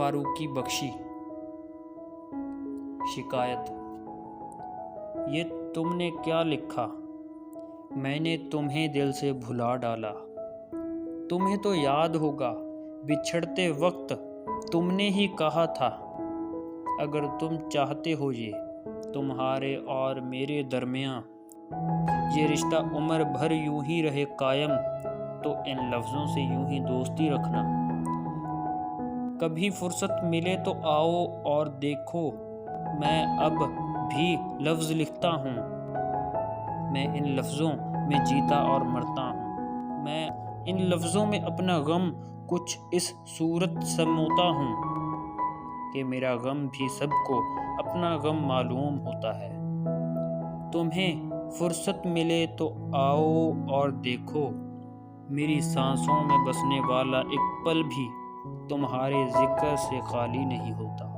فاروقی بخشی۔ شکایت: یہ تم نے کیا لکھا؟ میں نے تمہیں دل سے بھلا ڈالا۔ تمہیں تو یاد ہوگا بچھڑتے وقت تم نے ہی کہا تھا، اگر تم چاہتے ہو یہ تمہارے اور میرے درمیاں یہ رشتہ عمر بھر یوں ہی رہے قائم، تو ان لفظوں سے یوں ہی دوستی رکھنا۔ کبھی فرصت ملے تو آؤ اور دیکھو، میں اب بھی لفظ لکھتا ہوں، میں ان لفظوں میں جیتا اور مرتا ہوں، میں ان لفظوں میں اپنا غم کچھ اس صورت سموتا ہوں کہ میرا غم بھی سب کو اپنا غم معلوم ہوتا ہے۔ تمہیں فرصت ملے تو آؤ اور دیکھو، میری سانسوں میں بسنے والا ایک پل بھی تمہارے ذکر سے خالی نہیں ہوتا۔